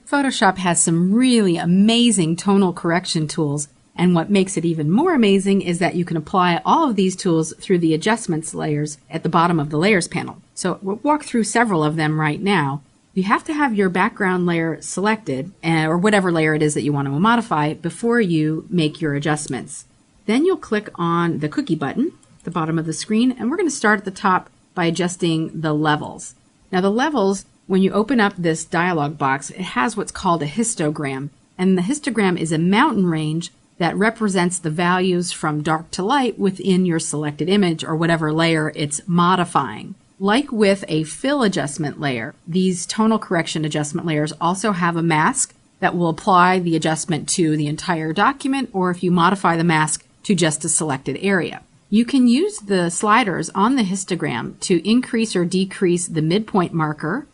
Photoshop has some really amazing tonal correction tools, and what makes it even more amazing is that you can apply all of these tools through the adjustments layers at the bottom of the layers panel. So we'll walk through several of them right now. You have to have your background layer selected, or whatever layer it is that you want to modify, before you make your adjustments. Then you'll click on the cookie button at the bottom of the screen, and we're going to start at the top by adjusting the levels. Now the levels, when you open up this dialog box, it has what's called a histogram, and the histogram is a mountain range that represents the values from dark to light within your selected image or whatever layer it's modifying. Like with a fill adjustment layer, these tonal correction adjustment layers also have a mask that will apply the adjustment to the entire document, or if you modify the mask to just a selected area. You can use the sliders on the histogram to increase or decrease the midpoint marker,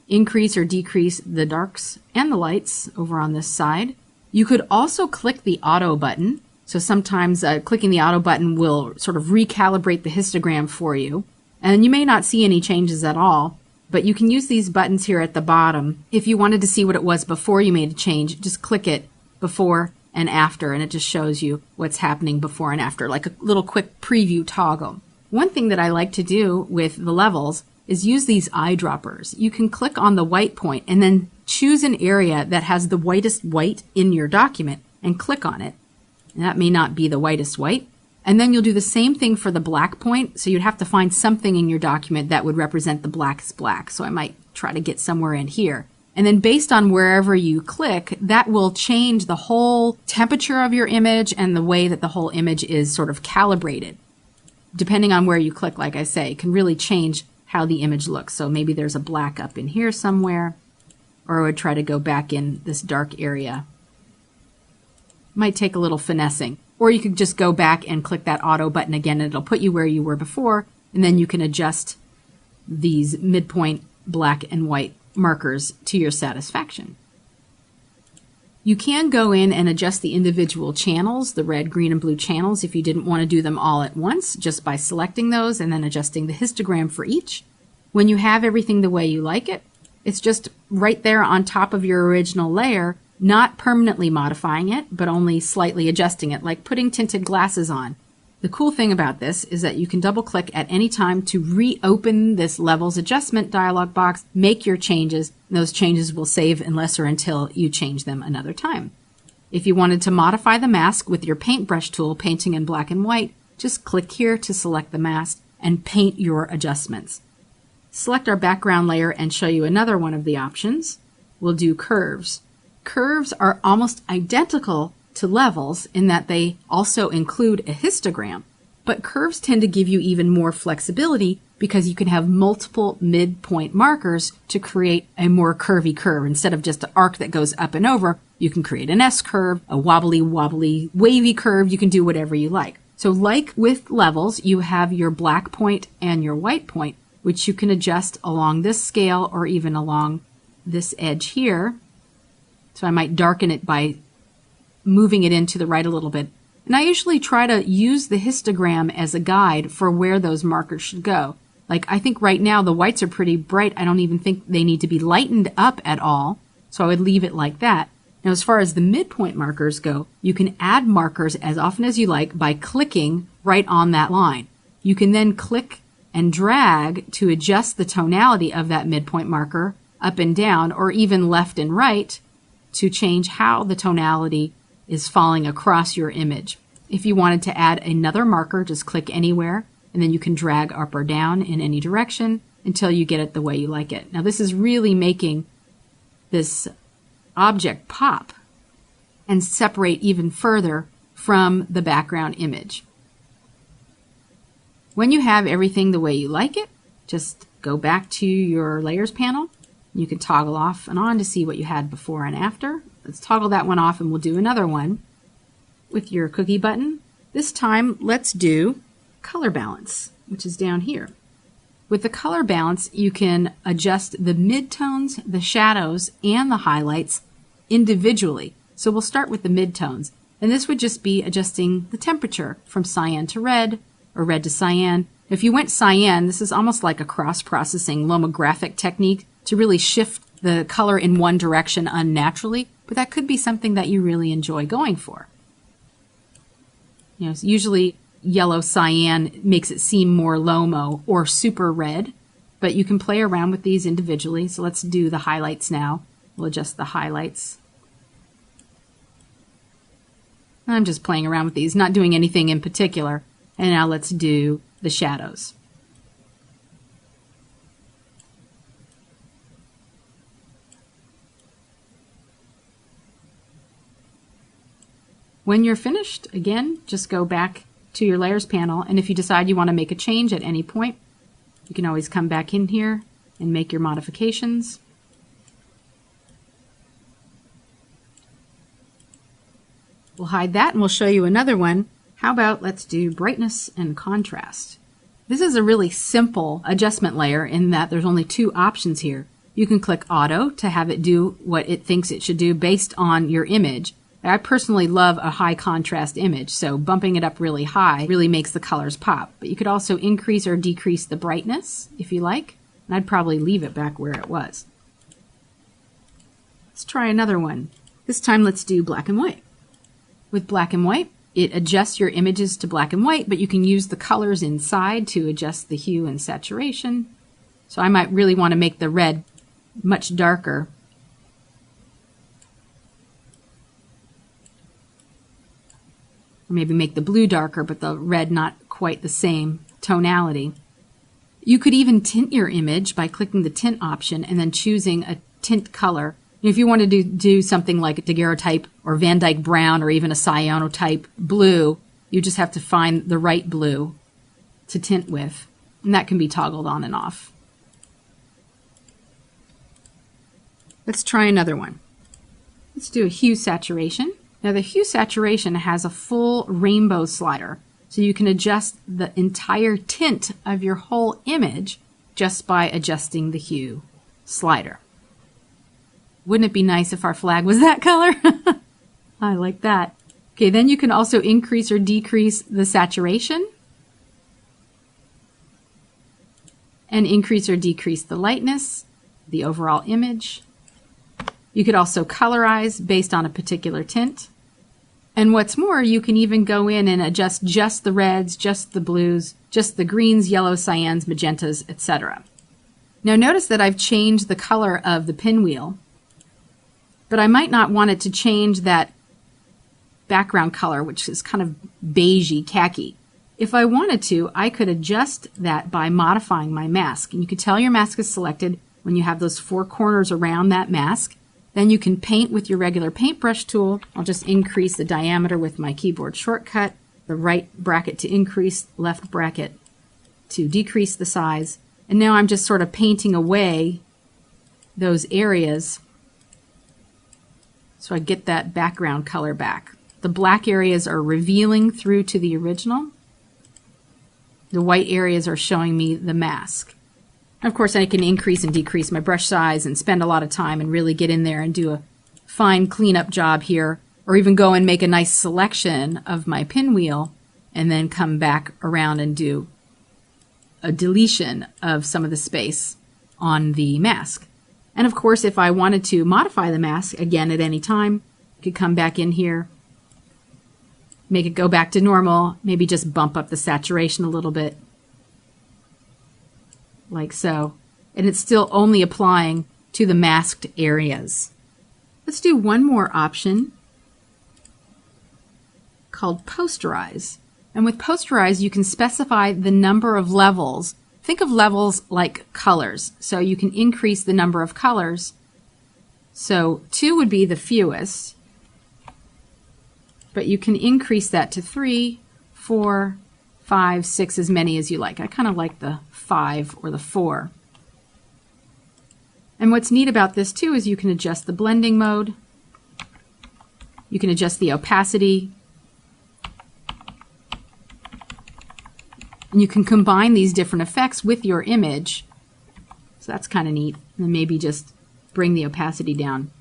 increase or decrease the darks and the lights over on this side. You could also click the auto button. So sometimes clicking the auto button will sort of recalibrate the histogram for you. And you may not see any changes at all, but you can use these buttons here at the bottom. If you wanted to see what it was before you made a change, just click it before and after, and it just shows you what's happening before and after, like a little quick preview toggle. One thing that I like to do with the levels is use these eyedroppers. You can click on the white point and then choose an area that has the whitest white in your document and click on it. And that may not be the whitest white. And then you'll do the same thing for the black point. So you'd have to find something in your document that would represent the blackest black. So I might try to get somewhere in here. And then based on wherever you click, that will change the whole temperature of your image and the way that the whole image is sort of calibrated. Depending on where you click, like I say, it can really change how the image looks. So maybe there's a black up in here somewhere, or I would try to go back in this dark area. Might take a little finessing. Or you could just go back and click that auto button again, and it'll put you where you were before, and then you can adjust these midpoint black and white markers to your satisfaction. You can go in and adjust the individual channels, the red, green, and blue channels, if you didn't want to do them all at once, just by selecting those and then adjusting the histogram for each. When you have everything the way you like it, it's just right there on top of your original layer, not permanently modifying it, but only slightly adjusting it, like putting tinted glasses on. The cool thing about this is that you can double click at any time to reopen this levels adjustment dialog box, make your changes, and those changes will save unless or until you change them another time. If you wanted to modify the mask with your paintbrush tool, painting in black and white, just click here to select the mask and paint your adjustments. Select our background layer and show you another one of the options. We'll do curves. Curves are almost identical to levels in that they also include a histogram, but curves tend to give you even more flexibility because you can have multiple midpoint markers to create a more curvy curve. Instead of just an arc that goes up and over, you can create an S curve, a wobbly, wavy curve. You can do whatever you like. So like with levels, you have your black point and your white point, which you can adjust along this scale or even along this edge here. So I might darken it by moving it into the right a little bit. And I usually try to use the histogram as a guide for where those markers should go. Like I think right now the whites are pretty bright. I don't even think they need to be lightened up at all. So I would leave it like that. Now as far as the midpoint markers go, you can add markers as often as you like by clicking right on that line. You can then click and drag to adjust the tonality of that midpoint marker up and down, or even left and right to change how the tonality is falling across your image. If you wanted to add another marker, just click anywhere, and then you can drag up or down in any direction until you get it the way you like it. Now this is really making this object pop and separate even further from the background image. When you have everything the way you like it, just go back to your layers panel. You can toggle off and on to see what you had before and after. Let's toggle that one off and we'll do another one with your cookie button. This time let's do color balance, which is down here. With the color balance, you can adjust the midtones, the shadows, and the highlights individually. So we'll start with the midtones. And this would just be adjusting the temperature from cyan to red or red to cyan. If you went cyan, this is almost like a cross-processing lomographic technique to really shift the color in one direction unnaturally, but that could be something that you really enjoy going for. You know, usually yellow cyan makes it seem more Lomo or super red, but you can play around with these individually. So let's do the highlights now. We'll adjust the highlights. I'm just playing around with these, not doing anything in particular. And now let's do the shadows. When you're finished, again, just go back to your layers panel, and if you decide you want to make a change at any point, you can always come back in here and make your modifications. We'll hide that and we'll show you another one. How about let's do brightness and contrast. This is a really simple adjustment layer in that there's only two options here. You can click auto to have it do what it thinks it should do based on your image. I personally love a high contrast image, so bumping it up really high really makes the colors pop. But you could also increase or decrease the brightness if you like, and I'd probably leave it back where it was. Let's try another one. This time let's do black and white. With black and white, it adjusts your images to black and white, but you can use the colors inside to adjust the hue and saturation. So I might really want to make the red much darker. Or maybe make the blue darker, but the red not quite the same tonality. You could even tint your image by clicking the tint option and then choosing a tint color. If you want to do something like a daguerreotype or Van Dyke brown or even a cyanotype blue, you just have to find the right blue to tint with, and that can be toggled on and off. Let's try another one. Let's do a hue saturation. Now the hue saturation has a full rainbow slider, so you can adjust the entire tint of your whole image just by adjusting the hue slider. Wouldn't it be nice if our flag was that color? I like that. Okay, then you can also increase or decrease the saturation and increase or decrease the lightness, the overall image. You could also colorize based on a particular tint. And what's more, you can even go in and adjust just the reds, just the blues, just the greens, yellows, cyans, magentas, etc. Now notice that I've changed the color of the pinwheel, but I might not want it to change that background color, which is kind of beigey, khaki. If I wanted to, I could adjust that by modifying my mask. And you can tell your mask is selected when you have those four corners around that mask. Then you can paint with your regular paintbrush tool. I'll just increase the diameter with my keyboard shortcut, the right bracket to increase, left bracket to decrease the size. And now I'm just sort of painting away those areas so I get that background color back. The black areas are revealing through to the original. The white areas are showing me the mask. Of course, I can increase and decrease my brush size and spend a lot of time and really get in there and do a fine cleanup job here, or even go and make a nice selection of my pinwheel and then come back around and do a deletion of some of the space on the mask. And of course, if I wanted to modify the mask again at any time, I could come back in here, make it go back to normal, maybe just bump up the saturation a little bit, like so. And it's still only applying to the masked areas. Let's do one more option called posterize. And with posterize, you can specify the number of levels. Think of levels like colors. So you can increase the number of colors. So 2 would be the fewest, but you can increase that to 3, 4, 5, 6, as many as you like. I kind of like the 5 or the 4. And what's neat about this too is you can adjust the blending mode. You can adjust the opacity. And you can combine these different effects with your image. So that's kind of neat. And then maybe just bring the opacity down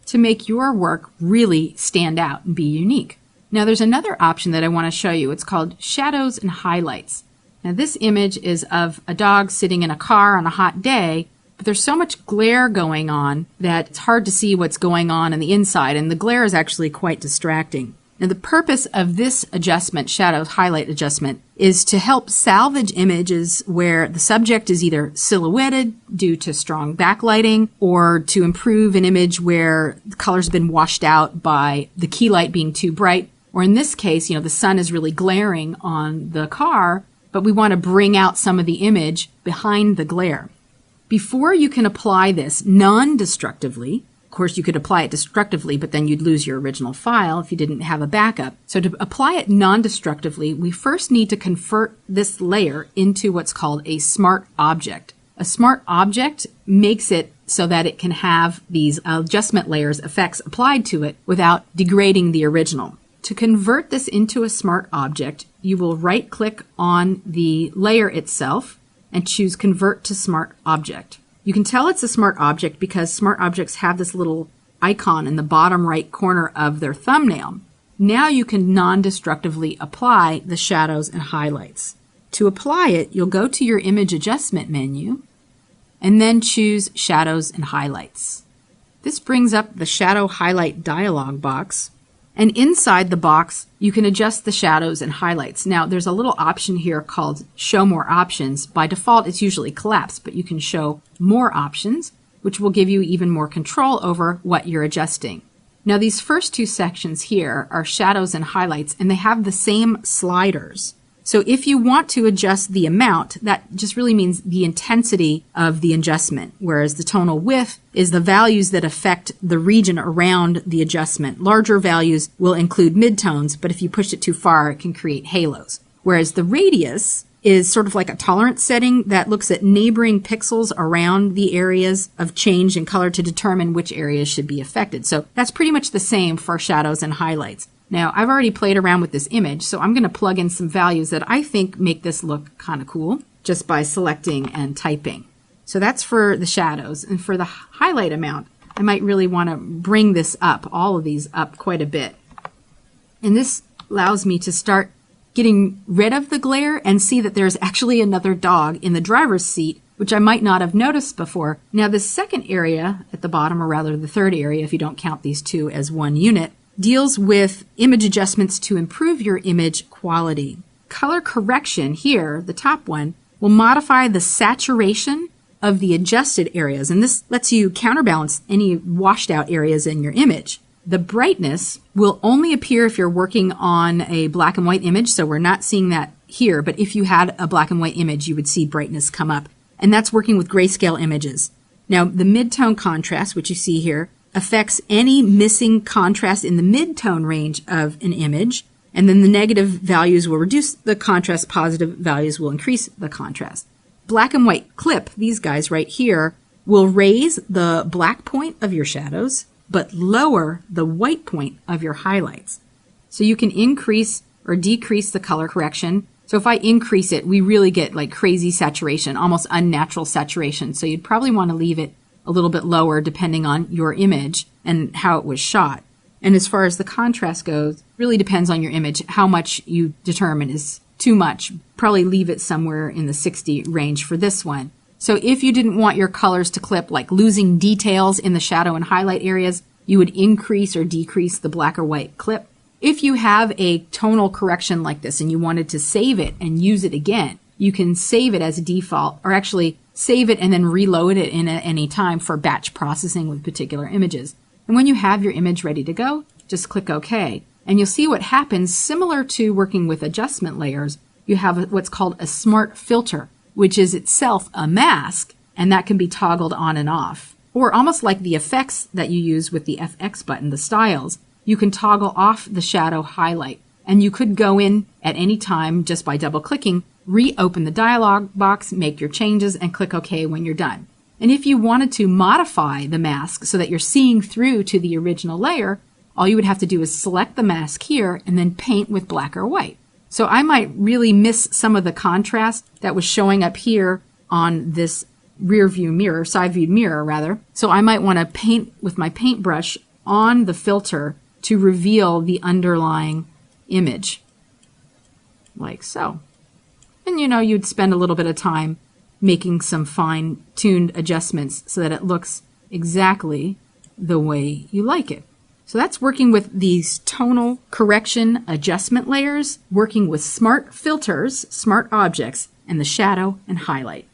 to make your work really stand out and be unique. Now there's another option that I want to show you. It's called shadows and highlights. Now this image is of a dog sitting in a car on a hot day, but there's so much glare going on that it's hard to see what's going on the inside, and the glare is actually quite distracting. Now, the purpose of this adjustment, shadow highlight adjustment, is to help salvage images where the subject is either silhouetted due to strong backlighting, or to improve an image where the color's been washed out by the key light being too bright, or in this case, the sun is really glaring on the car, but we want to bring out some of the image behind the glare. Before you can apply this non-destructively, of course, you could apply it destructively, but then you'd lose your original file if you didn't have a backup. So to apply it non-destructively, we first need to convert this layer into what's called a smart object. A smart object makes it so that it can have these adjustment layers effects applied to it without degrading the original. To convert this into a smart object, you will right-click on the layer itself and choose Convert to Smart Object. You can tell it's a smart object because smart objects have this little icon in the bottom right corner of their thumbnail. Now you can non-destructively apply the shadows and highlights. To apply it, you'll go to your image adjustment menu and then choose Shadows and Highlights. This brings up the Shadow Highlight dialog box, and inside the box you can adjust the shadows and highlights. Now there's a little option here called Show More Options. By default it's usually collapsed, but you can show more options, which will give you even more control over what you're adjusting. Now these first two sections here are shadows and highlights, and they have the same sliders. So if you want to adjust the amount, that just really means the intensity of the adjustment, whereas the tonal width is the values that affect the region around the adjustment. Larger values will include midtones, but if you push it too far, it can create halos. Whereas the radius is sort of like a tolerance setting that looks at neighboring pixels around the areas of change in color to determine which areas should be affected. So that's pretty much the same for shadows and highlights. Now, I've already played around with this image, so I'm going to plug in some values that I think make this look kind of cool just by selecting and typing. So that's for the shadows. And for the highlight amount, I might really want to bring this up, all of these up quite a bit. And this allows me to start getting rid of the glare and see that there's actually another dog in the driver's seat, which I might not have noticed before. Now, the second area at the bottom, or rather the third area if you don't count these two as one unit, deals with image adjustments to improve your image quality. Color correction here, the top one, will modify the saturation of the adjusted areas, and this lets you counterbalance any washed out areas in your image. The brightness will only appear if you're working on a black and white image, so we're not seeing that here, but if you had a black and white image, you would see brightness come up, and that's working with grayscale images. Now, the mid-tone contrast, which you see here, affects any missing contrast in the mid-tone range of an image, and then the negative values will reduce the contrast, positive values will increase the contrast. Black and white clip, these guys right here, will raise the black point of your shadows, but lower the white point of your highlights. So you can increase or decrease the color correction. So if I increase it, we really get like crazy saturation, almost unnatural saturation. So you'd probably want to leave it a little bit lower depending on your image and how it was shot. And as far as the contrast goes, really depends on your image, how much you determine is too much. Probably leave it somewhere in the 60 range for this one. So if you didn't want your colors to clip, like losing details in the shadow and highlight areas, you would increase or decrease the black or white clip. If you have a tonal correction like this and you wanted to save it and use it again, you can save it as a default, or actually save it and then reload it in at any time for batch processing with particular images. And when you have your image ready to go, just click OK. And you'll see what happens. Similar to working with adjustment layers, you have what's called a smart filter, which is itself a mask, and that can be toggled on and off. Or almost like the effects that you use with the FX button, the styles, you can toggle off the shadow highlight. And you could go in at any time just by double clicking, reopen the dialog box, make your changes, and click OK when you're done. And if you wanted to modify the mask so that you're seeing through to the original layer, all you would have to do is select the mask here and then paint with black or white. So I might really miss some of the contrast that was showing up here on this rear view mirror, side view mirror rather. So I might want to paint with my paintbrush on the filter to reveal the underlying image, like so. And you'd spend a little bit of time making some fine-tuned adjustments so that it looks exactly the way you like it. So that's working with these tonal correction adjustment layers, working with smart filters, smart objects, and the shadow and highlight.